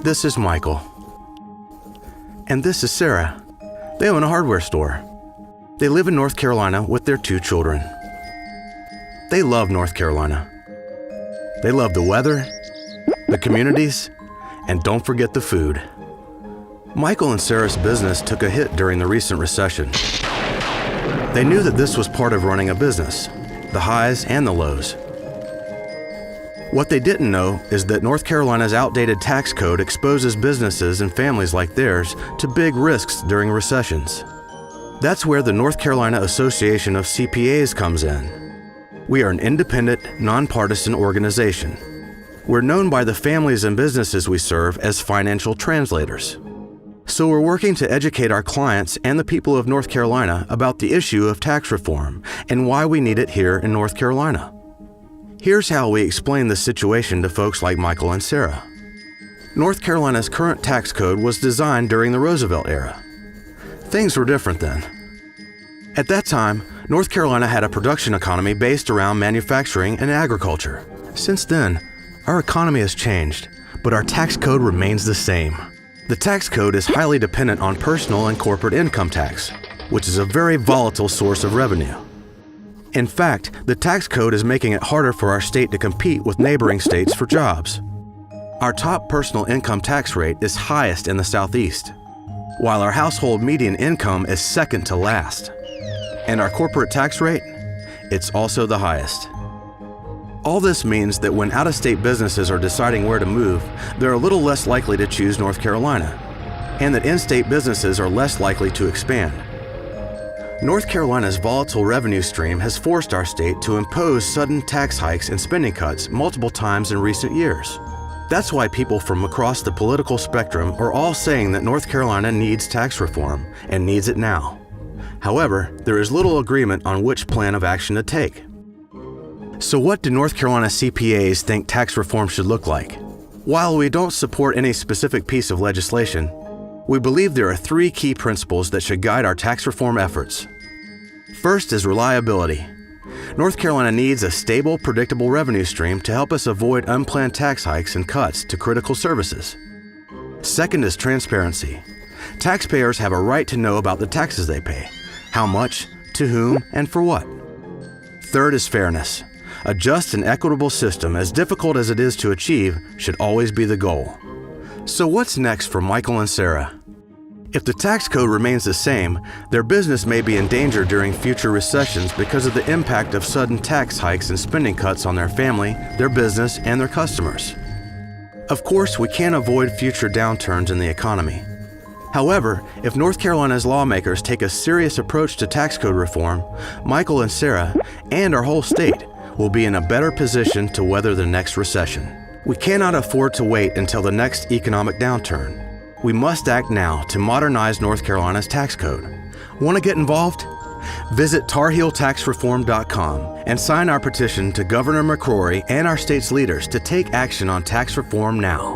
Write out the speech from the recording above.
This is Michael. And this is Sarah. They own a hardware store. They live in North Carolina with their 2 children. They love North Carolina. They love the weather, the communities, and don't forget the food. Michael and Sarah's business took a hit during the recent recession. They knew that this was part of running a business, the highs and the lows. What they didn't know is that North Carolina's outdated tax code exposes businesses and families like theirs to big risks during recessions. That's where the North Carolina Association of CPAs comes in. We are an independent, nonpartisan organization. We're known by the families and businesses we serve as financial translators. So we're working to educate our clients and the people of North Carolina about the issue of tax reform and why we need it here in North Carolina. Here's how we explain the situation to folks like Michael and Sarah. North Carolina's current tax code was designed during the Roosevelt era. Things were different then. At that time, North Carolina had a production economy based around manufacturing and agriculture. Since then, our economy has changed, but our tax code remains the same. The tax code is highly dependent on personal and corporate income tax, which is a very volatile source of revenue. In fact, the tax code is making it harder for our state to compete with neighboring states for jobs. Our top personal income tax rate is highest in the Southeast, while our household median income is second to last. And our corporate tax rate? It's also the highest. All this means that when out-of-state businesses are deciding where to move, they're a little less likely to choose North Carolina, and that in-state businesses are less likely to expand. North Carolina's volatile revenue stream has forced our state to impose sudden tax hikes and spending cuts multiple times in recent years. That's why people from across the political spectrum are all saying that North Carolina needs tax reform and needs it now. However, there is little agreement on which plan of action to take. So what do North Carolina CPAs think tax reform should look like? While we don't support any specific piece of legislation, we believe there are 3 key principles that should guide our tax reform efforts. First is reliability. North Carolina needs a stable, predictable revenue stream to help us avoid unplanned tax hikes and cuts to critical services. Second is transparency. Taxpayers have a right to know about the taxes they pay, how much, to whom, and for what. Third is fairness. A just and equitable system, as difficult as it is to achieve, should always be the goal. So what's next for Michael and Sarah? If the tax code remains the same, their business may be in danger during future recessions because of the impact of sudden tax hikes and spending cuts on their family, their business, and their customers. Of course, we can't avoid future downturns in the economy. However, if North Carolina's lawmakers take a serious approach to tax code reform, Michael and Sarah, and our whole state, will be in a better position to weather the next recession. We cannot afford to wait until the next economic downturn. We must act now to modernize North Carolina's tax code. Want to get involved? Visit TarHeelTaxReform.com and sign our petition to Governor McCrory and our state's leaders to take action on tax reform now.